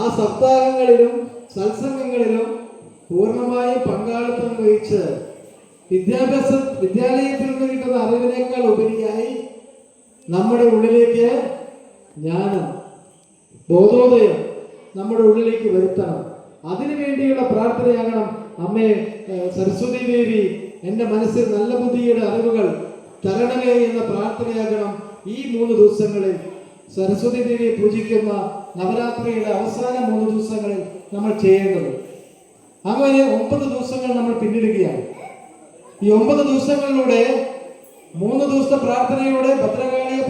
ആ സപ്താഹങ്ങളിലും സത്സംഗങ്ങളിലും പൂർണ്ണമായും പങ്കാളിത്തം വഹിച്ച് വിദ്യാലയത്തിൽ നിന്ന് കിട്ടുന്ന അറിവിനേക്കാൾ ഉപരിയായി നമ്മുടെ ഉള്ളിലേക്ക് ജ്ഞാനം, ബോധോദയം നമ്മുടെ ഉള്ളിലേക്ക് വരുത്തണം. അതിനു വേണ്ടിയുള്ള പ്രാർത്ഥനയാകണം. അമ്മേ സരസ്വതി ദേവി, എൻ്റെ മനസ്സിൽ നല്ല ബുദ്ധിയുടെ അറിവുകൾ തരണമേ എന്ന പ്രാർത്ഥനയാകണം ഈ 3 ദിവസങ്ങളിൽ സരസ്വതി ദേവിയെ പൂജിക്കുന്ന നവരാത്രിയുടെ അവസാന 3 ദിവസങ്ങളിൽ നമ്മൾ ചെയ്യേണ്ടത്. അങ്ങനെ 9 ദിവസങ്ങൾ നമ്മൾ പിന്നിടുകയാണ്. ഈ 9 ദിവസങ്ങളിലൂടെ 3 ദിവസത്തെ പ്രാർത്ഥനയിലൂടെ, ഭദ്രകാളിയെ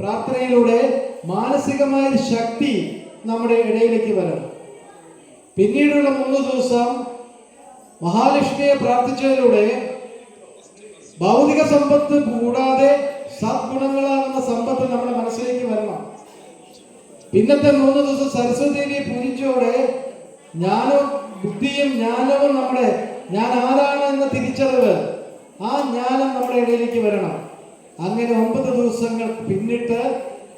പ്രാർത്ഥനയിലൂടെ മാനസികമായ ശക്തി നമ്മുടെ ഇടയിലേക്ക് വരണം. പിന്നീടുള്ള 3 ദിവസം മഹാലക്ഷ്മിയെ പ്രാർത്ഥിച്ചതിലൂടെ ഭൗതിക സമ്പത്ത് കൂടാതെ സദ്ഗുണങ്ങളാകുന്ന സമ്പത്ത് നമ്മുടെ മനസ്സിലേക്ക് വരണം. പിന്നത്തെ 3 ദിവസം സരസ്വതി ദേവിയെ പൂജിച്ചോടെ ബുദ്ധിയും ജ്ഞാനവും ഞാൻ ആരാണ് എന്ന തിരിച്ചറിവ്, ആ ജ്ഞാനം നമ്മുടെ ഇടയിലേക്ക് വരണം. അങ്ങനെ 9 ദിവസങ്ങൾ പിന്നിട്ട്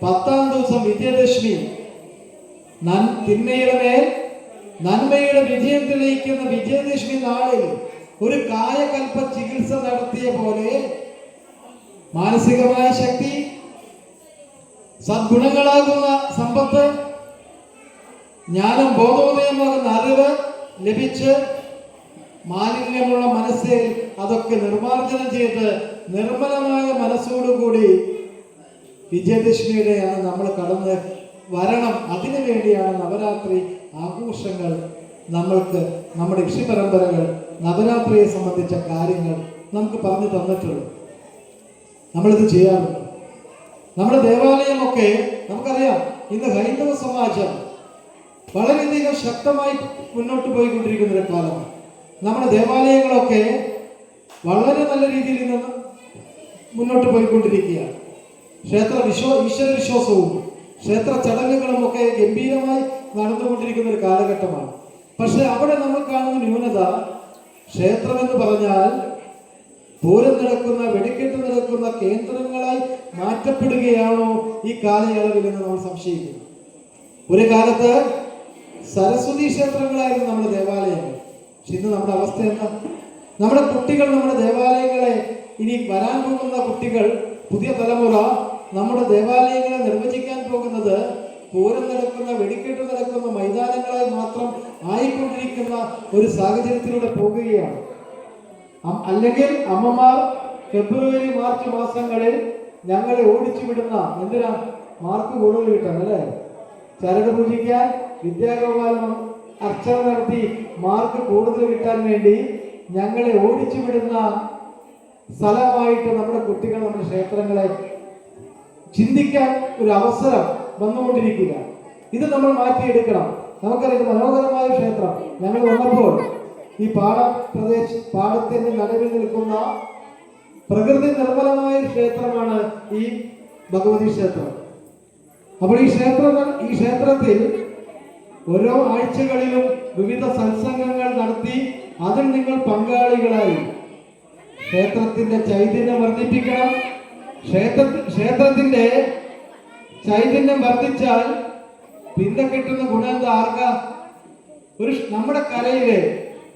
10-ാം ദിവസം വിജയദശമി തിന്മയുടെ മേൽ നന്മയുടെ വിജയം തെളിയിക്കുന്ന വിജയദശമി നാളിൽ ഒരു കായകൽപ്പ ചികിത്സ നടത്തിയ പോലെ മാനസികമായ ശക്തി, സദ്ഗുണങ്ങളാകുന്ന സമ്പത്ത്, ജ്ഞാനം, ബോധോദയമാകുന്ന അറിവ് ലഭിച്ച് മാലിന്യമുള്ള മനസ്സിൽ അതൊക്കെ നിർമ്മാർജ്ജനം ചെയ്ത് നിർമ്മലമായ മനസ്സോടുകൂടി വിജയദശമിയുടെയാണ് നമ്മൾ കടന്ന് വരണം. അതിനു വേണ്ടിയാണ് നവരാത്രി ആഘോഷങ്ങൾ നമ്മൾക്ക് നമ്മുടെ ഋഷി പരമ്പരകൾ നവരാത്രിയെ സംബന്ധിച്ച കാര്യങ്ങൾ നമുക്ക് പറഞ്ഞു തന്നിട്ടുള്ളത്. നമ്മളിത് ചെയ്യാറുണ്ട്. നമ്മുടെ ദേവാലയമൊക്കെ നമുക്കറിയാം, ഇന്ന് ഹൈന്ദവ സമാജം വളരെയധികം ശക്തമായി മുന്നോട്ട് പോയിക്കൊണ്ടിരിക്കുന്ന ഒരു കാലമാണ്. നമ്മുടെ ദേവാലയങ്ങളൊക്കെ വളരെ നല്ല രീതിയിൽ ഇന്ന് മുന്നോട്ട് പോയിക്കൊണ്ടിരിക്കുകയാണ്. ഈശ്വര വിശ്വാസവും ക്ഷേത്ര ചടങ്ങുകളും ഒക്കെ ഗംഭീരമായി നടന്നുകൊണ്ടിരിക്കുന്ന ഒരു കാലഘട്ടമാണ്. പക്ഷെ അവിടെ നമ്മൾ കാണുന്ന ന്യൂനത, ക്ഷേത്രം എന്ന് പറഞ്ഞാൽ പൂരം നടക്കുന്ന, വെടിക്കെട്ട് നടക്കുന്ന കേന്ദ്രങ്ങളായി മാറ്റപ്പെടുകയാണോ ഈ കാലയളവിൽ എന്ന് നമ്മൾ സംശയിക്കുന്നു. ഒരു കാലത്ത് സരസ്വതി ക്ഷേത്രങ്ങളായിരുന്നു നമ്മുടെ ദേവാലയങ്ങൾ. പക്ഷെ ഇന്ന് നമ്മുടെ അവസ്ഥ എന്താ? നമ്മുടെ കുട്ടികൾ നമ്മുടെ ദേവാലയങ്ങളെ, ഇനി വരാൻ പോകുന്ന കുട്ടികൾ, പുതിയ തലമുറ നമ്മുടെ ദേവാലയങ്ങളെ നിർവചിക്കാൻ പോകുന്നത് പൂരം നടക്കുന്ന, വെടിക്കെട്ട് നടക്കുന്ന മൈതാനങ്ങളായി മാത്രം ആയിക്കൊണ്ടിരിക്കുന്ന ഒരു സാഹചര്യത്തിലൂടെ പോകുകയാണ്. അല്ലെങ്കിൽ അമ്മമാർ ഫെബ്രുവരി മാർച്ച് മാസങ്ങളിൽ ഞങ്ങളെ ഓടിച്ചു വിടുന്ന, എന്തിനാ? മാർക്ക് കൂടുതൽ കിട്ടാൻ, അല്ലേ? ചരട് പൂജിക്കാൻ, വിദ്യാഗോപാലം അർച്ചന നടത്തി മാർക്ക് കൂടുതൽ കിട്ടാൻ വേണ്ടി ഞങ്ങളെ ഓടിച്ചു വിടുന്ന സ്ഥലമായിട്ട് നമ്മുടെ കുട്ടികൾ നമ്മുടെ ക്ഷേത്രങ്ങളെ ചിന്തിക്കാൻ ഒരു അവസരം വന്നുകൊണ്ടിരിക്കുക. ഇത് നമ്മൾ മാറ്റിയെടുക്കണം. നമുക്കറിയാം, മനോഹരമായ ക്ഷേത്രം ഞങ്ങൾ വന്നപ്പോൾ ഈ പാടത്തിന്റെ നടുവിൽ നിൽക്കുന്ന പ്രകൃതി നിർമ്മലമായ ക്ഷേത്രമാണ് ഈ ഭഗവതി ക്ഷേത്രം. അപ്പോൾ ഈ ക്ഷേത്രത്തിൽ ഓരോ ആഴ്ചകളിലും വിവിധ സത്സംഗങ്ങൾ നടത്തി അതിൽ നിങ്ങൾ പങ്കാളികളായി ക്ഷേത്രത്തിന്റെ ചൈതന്യം വർദ്ധിപ്പിക്കണം. ക്ഷേത്രത്തിന്റെ ചൈതന്യം വർദ്ധിച്ചാൽ പിന്നെ കിട്ടുന്ന ഗുണം എന്താ? ആർക്കാ? നമ്മുടെ കലയിലെ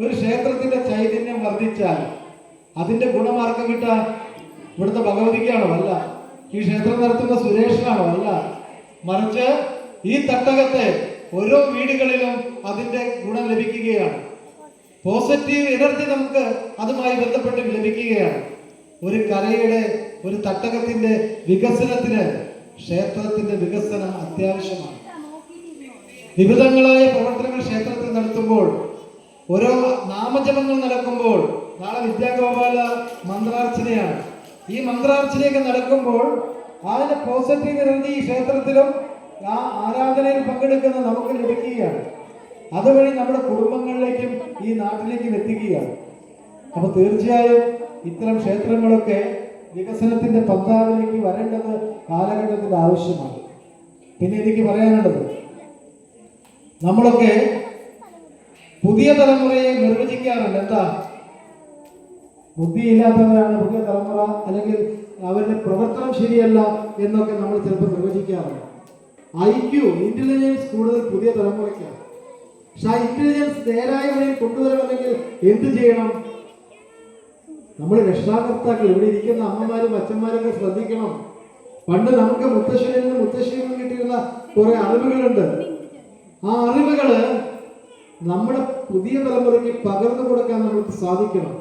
ഒരു ക്ഷേത്രത്തിന്റെ ചൈതന്യം വർദ്ധിച്ചാൽ അതിന്റെ ഗുണം ആർക്കാ കിട്ടാ? ഇവിടുത്തെ ഭഗവതിക്കാണോ? അല്ല. ഈ ക്ഷേത്രം നടത്തുന്ന സുരേഷിനാണോ? അല്ല. മറിച്ച് ഈ തട്ടകത്തെ ഓരോ വീടുകളിലും അതിന്റെ ഗുണം ലഭിക്കുകയാണ്. പോസിറ്റീവ് എനർജി നമുക്ക് അതുമായി ബന്ധപ്പെട്ട് ലഭിക്കുകയാണ്. ഒരു കലയുടെ, ഒരു തട്ടകത്തിന്റെ വികസനത്തിന് ക്ഷേത്രത്തിന്റെ വികസനം അത്യാവശ്യമാണ്. വിവിധങ്ങളായ പ്രവർത്തനങ്ങൾ ക്ഷേത്രത്തിൽ നടത്തുമ്പോൾ, ഓരോ നാമജപങ്ങൾ നടക്കുമ്പോൾ, നാളെ വിദ്യാഗോപാല മന്ത്രാർച്ചനയാണ്. ഈ മന്ത്രാർച്ചനയൊക്കെ നടക്കുമ്പോൾ അതിന്റെ പോസിറ്റീവ് എനർജി ഈ ക്ഷേത്രത്തിലും ആ ആരാധനയിൽ പങ്കെടുക്കുന്ന നമുക്ക് ലഭിക്കുകയാണ്. അതുവഴി നമ്മുടെ കുടുംബങ്ങളിലേക്കും ഈ നാട്ടിലേക്കും എത്തിക്കുകയാണ്. അപ്പൊ തീർച്ചയായും ഇത്തരം ക്ഷേത്രങ്ങളൊക്കെ വികസനത്തിന്റെ പന്താവിലേക്ക് വരേണ്ടത് കാലഘട്ടത്തിന്റെ ആവശ്യമാണ്. പിന്നെ എനിക്ക് പറയാനുള്ളത്, നമ്മളൊക്കെ പുതിയ തലമുറയെ നിർവചിക്കാറുണ്ട്. എന്താ? ബുദ്ധിയില്ലാത്തവരാണ് പുതിയ തലമുറ, അല്ലെങ്കിൽ അവരുടെ പ്രവർത്തനം ശരിയല്ല എന്നൊക്കെ നമ്മൾ ചിലപ്പോൾ നിർവചിക്കാറുണ്ട്. IQ, ഇന്റലിജൻസ് കൂടുതൽ പുതിയ തലമുറയ്ക്കാണ്. പക്ഷെ ആ ഇന്റലിജൻസ് നേരായ വഴിയിൽ കൊണ്ടുവരണമെങ്കിൽ എന്ത് ചെയ്യണം? നമ്മൾ രക്ഷാകർത്താക്കൾ, ഇവിടെ ഇരിക്കുന്ന അമ്മമാരും അച്ഛന്മാരൊക്കെ ശ്രദ്ധിക്കണം. പണ്ട് നമുക്ക് മുത്തശ്ശനിൽ നിന്ന് മുത്തശ്ശിയിൽ കിട്ടിയിരുന്ന കുറെ അറിവുകളുണ്ട്. ആ അറിവുകള് നമ്മുടെ പുതിയ തലമുറയ്ക്ക് പകർന്നു കൊടുക്കാൻ നമുക്ക് സാധിക്കണം.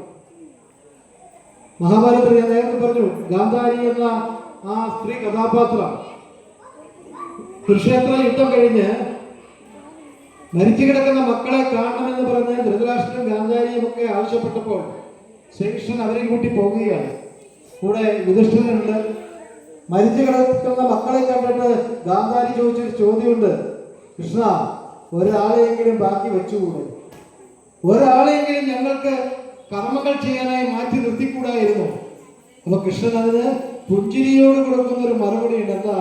മഹാഭാരതത്തിൽ ഞാൻ നേരത്തെ പറഞ്ഞു, ഗാന്ധാരി എന്ന ആ സ്ത്രീ കഥാപാത്രം കുരുക്ഷേത്ര യുദ്ധം കഴിഞ്ഞ് മരിച്ചു കിടക്കുന്ന മക്കളെ കാണണമെന്ന് പറഞ്ഞ് ധൃതരാഷ്ട്രൻ ഗാന്ധാരിയും ഒക്കെ ആവശ്യപ്പെട്ടപ്പോൾ ശ്രീകൃഷ്ണൻ അവരെയും കൂട്ടി പോകുകയാണ്. കൂടെ യുധിഷ്ഠിരനുണ്ട്. മരിച്ചു കിടക്കുന്ന മക്കളെ കണ്ടിട്ട് ഗാന്ധാരി ചോദിച്ചൊരു ചോദ്യമുണ്ട്, കൃഷ്ണ, ഒരാളെയെങ്കിലും ബാക്കി വെച്ചുകൂടെ? ഒരാളെയെങ്കിലും ഞങ്ങൾക്ക് കർമ്മങ്ങൾ ചെയ്യാനായി മാറ്റി നിർത്തിക്കൂടായിരുന്നു? അപ്പൊ കൃഷ്ണൻ അതിന് പുഞ്ചിരിയോട് കൊടുക്കുന്ന ഒരു മറുപടി ഉണ്ട്. എന്താ?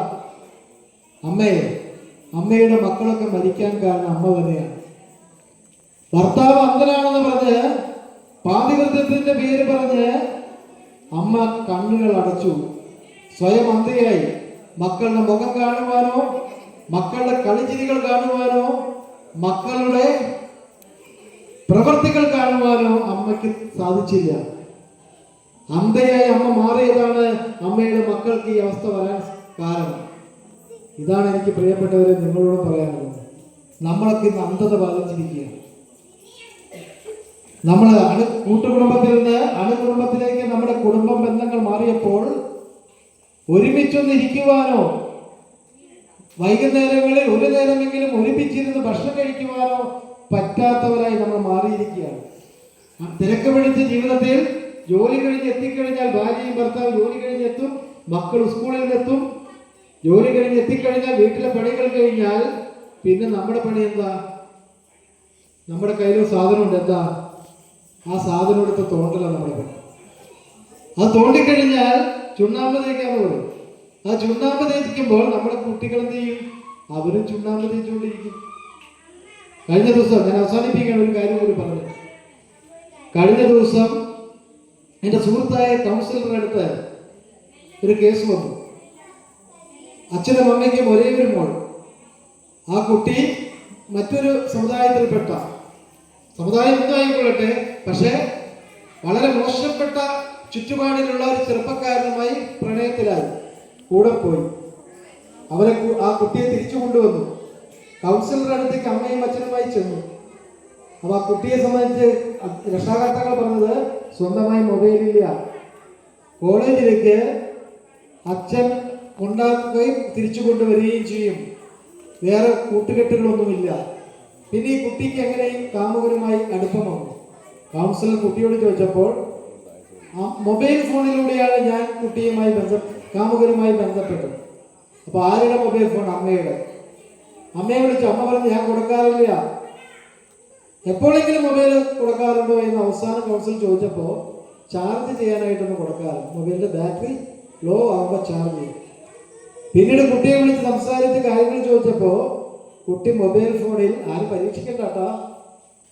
അമ്മയുടെ മക്കളൊക്കെ മരിക്കാൻ കാരണം അമ്മ തന്നെയാണ്. ഭർത്താവ് അന്ധനാണെന്ന് പറഞ്ഞ്, പാതിവൃത്യത്തിന്റെ പേര് പറഞ്ഞ് അമ്മ കണ്ണുകൾ അടച്ചു, സ്വയം അന്ധയായി. മക്കളുടെ മുഖം കാണുവാനോ മക്കളുടെ കളിച്ചിരികൾ കാണുവാനോ മക്കളുടെ പ്രവർത്തികൾ കാണുവാനോ അമ്മയ്ക്ക് സാധിച്ചില്ല. അന്ധയായി അമ്മ മാറിയതാണ് അമ്മയുടെ മക്കൾക്ക് ഈ അവസ്ഥ വരാൻ കാരണം. ഇതാണ് എനിക്ക് പ്രിയപ്പെട്ടവരെ നിങ്ങളോട് പറയാനുള്ളത്. നമ്മളൊക്കെ ഇന്ന് അന്ധത ബാധിച്ചിരിക്കുകയാണ്. നമ്മൾ കൂട്ടുകുടുംബത്തിൽ നിന്ന് അണുകുടുംബത്തിലേക്ക് നമ്മുടെ കുടുംബ ബന്ധങ്ങൾ മാറിയപ്പോൾ ഒരുമിച്ചൊന്ന് ഇരിക്കുവാനോ വൈകുന്നേരങ്ങളിൽ ഒരു നേരമെങ്കിലും ഒരുമിച്ചിരുന്ന് ഭക്ഷണം കഴിക്കുവാനോ പറ്റാത്തവരായി നമ്മൾ മാറിയിരിക്കുകയാണ്. തിരക്ക് പിടിച്ച ജീവിതത്തിൽ ജോലി കഴിഞ്ഞ് എത്തിക്കഴിഞ്ഞാൽ ഭാര്യയും ഭർത്താവ് ജോലി കഴിഞ്ഞ് എത്തും, മക്കൾ സ്കൂളിൽ നിന്നെത്തും, ജോലി കഴിഞ്ഞ് എത്തിക്കഴിഞ്ഞാൽ വീട്ടിലെ പണികൾ കഴിഞ്ഞാൽ പിന്നെ നമ്മുടെ പണി എന്താ? നമ്മുടെ കയ്യിൽ സാധനമുണ്ട്, എന്താ? ആ സാധനം എടുത്ത് തോണ്ടലാണ് നമ്മുടെ പണി. അത് തോണ്ടിക്കഴിഞ്ഞാൽ ചുണ്ണാമ്പ് തേക്കാന്ന് പറയും. ആ ചുണ്ണാമ്പ് തേക്കുമ്പോൾ നമ്മുടെ കുട്ടികൾ എന്ത് ചെയ്യും? അവരും ചുണ്ണാമ്പ് തേച്ചുകൊണ്ടിരിക്കും. കഴിഞ്ഞ ദിവസം ഞാൻ അവസാനിപ്പിക്കാൻ ഒരു കാര്യം കൂടി പറഞ്ഞു. കഴിഞ്ഞ ദിവസം എൻ്റെ സുഹൃത്തായ കൗൺസിലറുടെ അടുത്ത് ഒരു കേസ് വന്നു. അച്ഛനും അമ്മയ്ക്കും ഒരേ ഒരു മോൾ. ആ കുട്ടി മറ്റൊരു സമുദായത്തിൽപ്പെട്ട സമുദായം എന്തായിക്കൊള്ളട്ടെ, പക്ഷേ വളരെ മോശപ്പെട്ട ചുറ്റുപാടിലുള്ള ഒരു ചെറുപ്പക്കാരനുമായി പ്രണയത്തിലായി, കൂടെ പോയി. ആ കുട്ടിയെ തിരിച്ചു കൊണ്ടുവന്നു. കൗൺസിലറുടെ അടുത്തേക്ക് അമ്മയും അച്ഛനുമായി ചെന്നു. അപ്പോൾ ആ കുട്ടിയെ സംബന്ധിച്ച് രക്ഷാകർത്താക്കൾ പറഞ്ഞത് സ്വന്തമായി മൊബൈലില്ല, കോളേജിലേക്ക് അച്ഛൻ കൊണ്ടാക്കുകയും തിരിച്ചു കൊണ്ടുവരികയും ചെയ്യും, വേറെ കൂട്ടുകെട്ടുകളൊന്നുമില്ല. പിന്നെ ഈ കുട്ടിക്ക് എങ്ങനെ കാമുകനുമായി അടുപ്പം വന്നു? കൗൺസിലർ കുട്ടിയോട് ചോദിച്ചപ്പോൾ മൊബൈൽ ഫോണിലൂടെയാണ് ഞാൻ കുട്ടിയുമായി കാമുകനുമായി ബന്ധപ്പെട്ടത്. അപ്പോൾ ആരുടെ മൊബൈൽ ഫോൺ? അമ്മയുടെ. അമ്മയെ വിളിച്ചു. അമ്മ പറഞ്ഞു ഞാൻ കൊടുക്കാറില്ല. എപ്പോഴെങ്കിലും മൊബൈൽ കൊടുക്കാറുണ്ടോ എന്ന് അവസാനം കൗൺസിൽ ചോദിച്ചപ്പോൾ ചാർജ് ചെയ്യാനായിട്ടൊന്നും കൊടുക്കാറില്ല, മൊബൈലിന്റെ ബാറ്ററി ലോ ആകുമ്പോൾ ചാർജ് ചെയ്യും. പിന്നീട് കുട്ടിയെ വിളിച്ച് സംസാരിച്ച് കാര്യങ്ങൾ ചോദിച്ചപ്പോൾ കുട്ടി മൊബൈൽ ഫോണിൽ, ആരും പരീക്ഷിക്കണ്ടാട്ടാ,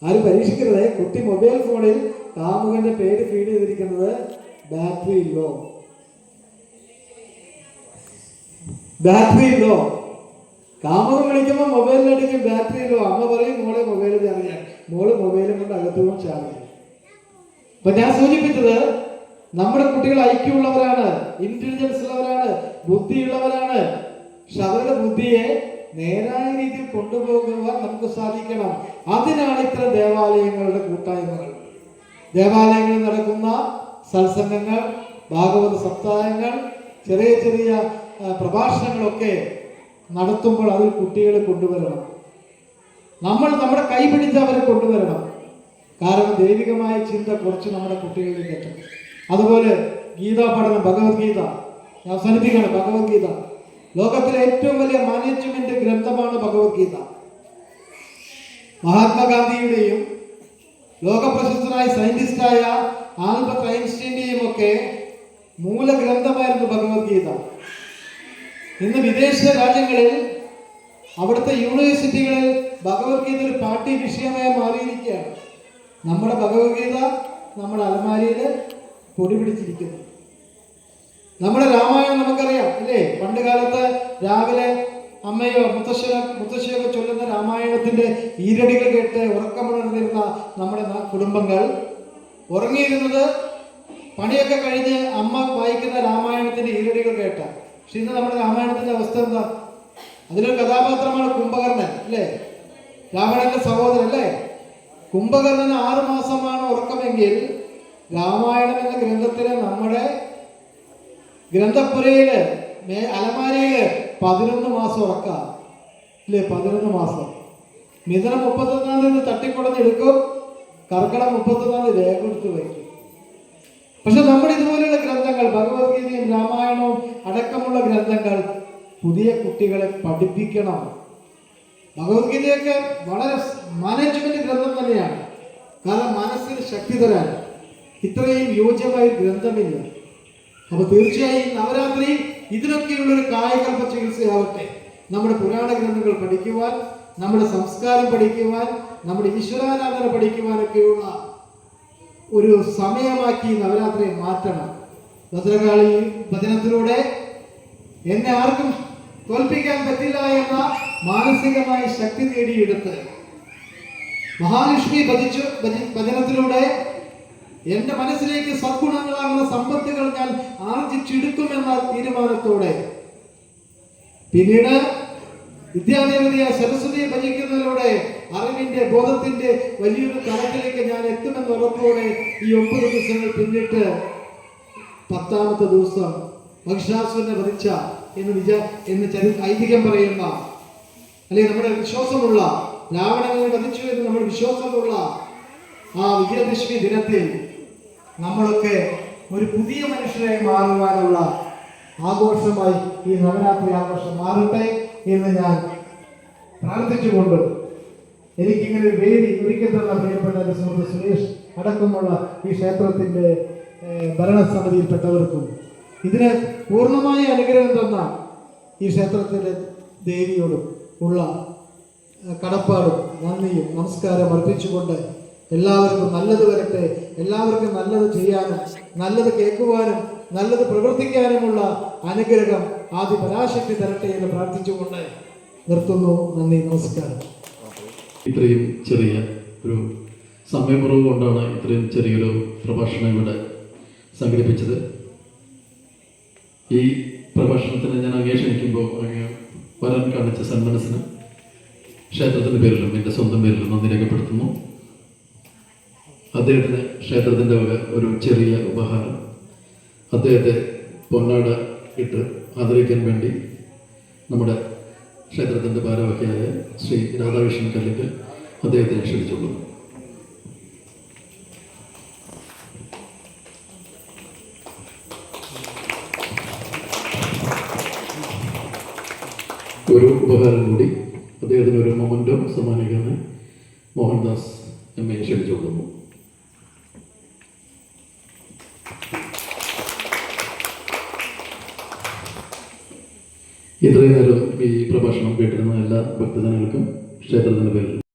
ആരും പരീക്ഷിക്കരുത്, കുട്ടി മൊബൈൽ ഫോണിൽ കാമുകന്റെ പേര് ഫീഡ് ചെയ്തിരിക്കുന്നത് ബാറ്ററി ലോ. Battery law. കാമുകൻ വിളിക്കുമ്പോൾ മൊബൈലിനടിക്കും ബാറ്ററി ലോ. അമ്മ പറയും മോളെ മൊബൈൽ ചാർജ് ചെയ്യാൻ. മോള് മൊബൈലും കൊണ്ട് അകത്തും ചാർജ് ചെയ്യും. അപ്പൊ ഞാൻ സൂചിപ്പിച്ചത് നമ്മുടെ കുട്ടികൾ ഐക്യമുള്ളവരാണ്, ഇന്റലിജൻസ് ഉള്ളവരാണ്, ബുദ്ധിയുള്ളവരാണ്. പക്ഷെ അവരുടെ ബുദ്ധിയെ നേരായ രീതിയിൽ കൊണ്ടുപോകുവാൻ നമുക്ക് സാധിക്കണം. അതിനാണ് ഇത്തരം ദേവാലയങ്ങളുടെ കൂട്ടായ്മകൾ, ദേവാലയങ്ങളിൽ നടക്കുന്ന സത്സംഗങ്ങൾ, ഭാഗവത സപ്താഹങ്ങൾ, ചെറിയ ചെറിയ പ്രഭാഷണങ്ങളൊക്കെ നടത്തുമ്പോൾ അതിൽ കുട്ടികളെ കൊണ്ടുവരണം. നമ്മൾ നമ്മുടെ കൈ പിടിച്ച് അവരെ കൊണ്ടുവരണം. കാരണം ദൈവികമായ ചിന്ത കുറച്ച് നമ്മുടെ കുട്ടികളിലേക്ക് എത്തും. അതുപോലെ ഗീതാ പഠനം, ഭഗവത്ഗീത. ഞാൻ അവസാനിപ്പിക്കുകയാണ്. ഭഗവത്ഗീത ലോകത്തിലെ ഏറ്റവും വലിയ മാനേജ്മെന്റ് ഗ്രന്ഥമാണ് ഭഗവത്ഗീത. മഹാത്മാഗാന്ധിയുടെയും ലോകപ്രശസ്തനായ സയന്റിസ്റ്റായ ആൽബർട്ട് ഐൻസ്റ്റീന്റെയും ഒക്കെ മൂലഗ്രന്ഥമായിരുന്നു ഭഗവത്ഗീത. ഇന്ന് വിദേശ രാജ്യങ്ങളിൽ അവിടുത്തെ യൂണിവേഴ്സിറ്റികളിൽ ഭഗവത്ഗീത ഒരു പാഠ്യ വിഷയമായി മാറിയിരിക്കുകയാണ്. നമ്മുടെ ഭഗവത്ഗീത നമ്മുടെ അലമാരിയിൽ പൊടി പിടിച്ചിരിക്കുന്നു. നമ്മുടെ രാമായണം നമുക്കറിയാം അല്ലേ? പണ്ട് കാലത്ത് രാവിലെ അമ്മയോ മുത്തശ്ശിയൊക്കെ ചൊല്ലുന്ന രാമായണത്തിന്റെ ഈരടികൾ കേട്ട് ഉറക്കമുണർന്നിരുന്ന നമ്മുടെ കുടുംബങ്ങൾ ഉറങ്ങിയിരുന്നത് പണിയൊക്കെ കഴിഞ്ഞ് അമ്മ വായിക്കുന്ന രാമായണത്തിന്റെ ഈരടികൾ കേട്ട. പക്ഷെ ഇന്ന് നമ്മുടെ രാമായണത്തിന്റെ അവസ്ഥ എന്താ? അതിലൊരു കഥാപാത്രമാണ് കുംഭകർണൻ അല്ലേ? രാവണന്റെ സഹോദരൻ അല്ലേ? കുംഭകർണന് 6 മാസമാണ് ഉറക്കമെങ്കിൽ രാമായണം എന്ന ഗ്രന്ഥത്തിന് നമ്മുടെ ഗ്രന്ഥപ്പുരയില് അലമാരയില് 11 മാസം ഉറക്കാം അല്ലേ? 11 മാസം. മിഥുനം 31-ാം തീയതി തട്ടിക്കൊടന്ന് എടുക്കും, കർക്കിടകം 31-ാം തീയതി വേഗം എടുത്ത് വയ്ക്കും. പക്ഷെ നമ്മുടെ ഇതുപോലെയുള്ള ഗ്രന്ഥങ്ങൾ, ഭഗവത്ഗീതയും രാമായണവും അടക്കമുള്ള ഗ്രന്ഥങ്ങൾ പുതിയ കുട്ടികളെ പഠിപ്പിക്കണം. ഭഗവത്ഗീതയൊക്കെ വളരെ മാനേജ്മെന്റ് ഗ്രന്ഥം തന്നെയാണ്. കാരണം മനസ്സിന് ശക്തി തരാൻ ഇത്രയും യോജ്യമായ ഗ്രന്ഥമില്ല. അപ്പൊ തീർച്ചയായും നവരാത്രി ഇതിനൊക്കെയുള്ളൊരു കായകൽപ്പ ചികിത്സയാവട്ടെ. നമ്മുടെ പുരാണ ഗ്രന്ഥങ്ങൾ പഠിക്കുവാൻ, നമ്മുടെ സംസ്കാരം പഠിക്കുവാൻ, നമ്മുടെ ഈശ്വരാരാധന പഠിക്കുവാനൊക്കെയുള്ള ഒരു സമയമാക്കി നവരാത്രിയെ മാറ്റണം. ഭദ്രകാളി ഭജനത്തിലൂടെ എന്നെ ആർക്കും തോൽപ്പിക്കാൻ പറ്റില്ല എന്ന മാനസികമായ ശക്തി നേടിയെടുത്ത് മഹാലക്ഷ്മി ഭജനത്തിലൂടെ എന്റെ മനസ്സിലേക്ക് സദ്ഗുണങ്ങളാകുന്ന സമ്പത്തുകൾ ഞാൻ ആർജിച്ചെടുക്കുമെന്ന തീരുമാനത്തോടെ പിന്നീട് വിദ്യാദേവതയെ സരസ്വതിയെ ഭജിക്കുന്നതിലൂടെ അറിവിന്റെ ബോധത്തിന്റെ വലിയൊരു തലത്തിലേക്ക് ഞാൻ എത്തുമെന്ന ഉറപ്പോടെ ഈ 9 ദിവസങ്ങൾ പിന്നിട്ട് 10ാമത്തെ ദിവസം മഹിഷാസുരനെ വധിച്ച എന്ന് ഐതിഹ്യം പറയുന്ന അല്ലെങ്കിൽ നമ്മുടെ വിശ്വാസമുള്ള രാവണനെ വധിച്ചു എന്ന് നമ്മൾ വിശ്വാസമുള്ള ആ വിജയദശമി ദിനത്തിൽ നമ്മളൊക്കെ ഒരു പുതിയ മനുഷ്യരായി മാറുവാനുള്ള ആഘോഷമായി ഈ നവരാത്രി ആഘോഷം മാറട്ടെ എന്ന് ഞാൻ പ്രാർത്ഥിച്ചുകൊണ്ട് എനിക്കിങ്ങനെ ഒരു വേദി ഒരുക്കി തന്ന പ്രിയപ്പെട്ട എൻ്റെ സുഹൃത്ത് സുരേഷ് അടക്കമുള്ള ഈ ക്ഷേത്രത്തിൻ്റെ ഭരണസമിതിയിൽപ്പെട്ടവർക്കും ഇതിന് പൂർണ്ണമായ അനുഗ്രഹം തന്ന ഈ ക്ഷേത്രത്തിലെ ദേവിയോടും ഉള്ള കടപ്പാടും നന്ദിയും നമസ്കാരം അർപ്പിച്ചുകൊണ്ട് എല്ലാവർക്കും നല്ലത് വരട്ടെ, എല്ലാവർക്കും നല്ലത് ചെയ്യാനും നല്ലത് കേൾക്കുവാനും നല്ലത് പ്രവർത്തിക്കാനുമുള്ള അനുഗ്രഹം ആദ്യ പരാശക്തി തരട്ടെ എന്ന് പ്രാർത്ഥിച്ചുകൊണ്ട് നിർത്തുന്നു. നന്ദി, നമസ്കാരം.
ഇത്രയും ചെറിയ ഒരു സമയക്കുറവ് കൊണ്ടാണ് ഇത്രയും ചെറിയൊരു പ്രഭാഷണം ഇവിടെ സംഘടിപ്പിച്ചത്. ഈ പ്രഭാഷണത്തിന് ഞാൻ അങ്ങേ ക്ഷണിക്കുമ്പോൾ അങ്ങ് വരാൻ കാണിച്ച സന്മനസ്സിന് ക്ഷേത്രത്തിൻ്റെ പേരിലും എൻ്റെ സ്വന്തം പേരിലും നന്ദി രേഖപ്പെടുത്തുന്നു. അദ്ദേഹത്തിന് ക്ഷേത്രത്തിൻ്റെ വക ഒരു ചെറിയ ഉപഹാരം അദ്ദേഹത്തെ പൊന്നാട ഇട്ട് ആദരിക്കാൻ വേണ്ടി നമ്മുടെ ക്ഷേത്രത്തിൻ്റെ ഭാരവാഹിയായ ശ്രീ രാധാകൃഷ്ണൻ കല്ലിക്കൽ അദ്ദേഹത്തിനെ ക്ഷണിച്ചുകൊള്ളുന്നു. ഒരു ഉപഹാരം കൂടി അദ്ദേഹത്തിന് ഒരു മൊമെന്റോ സമ്മാനിക്കാൻ മോഹൻദാസ് എം.എ. ക്ഷണിച്ചുകൊള്ളുന്നു. ഇത്രയും നേരം ഈ പ്രഭാഷണം കേട്ടിരുന്ന എല്ലാ ഭക്തജനങ്ങൾക്കും ക്ഷേത്രത്തിൻ്റെ പേരിൽ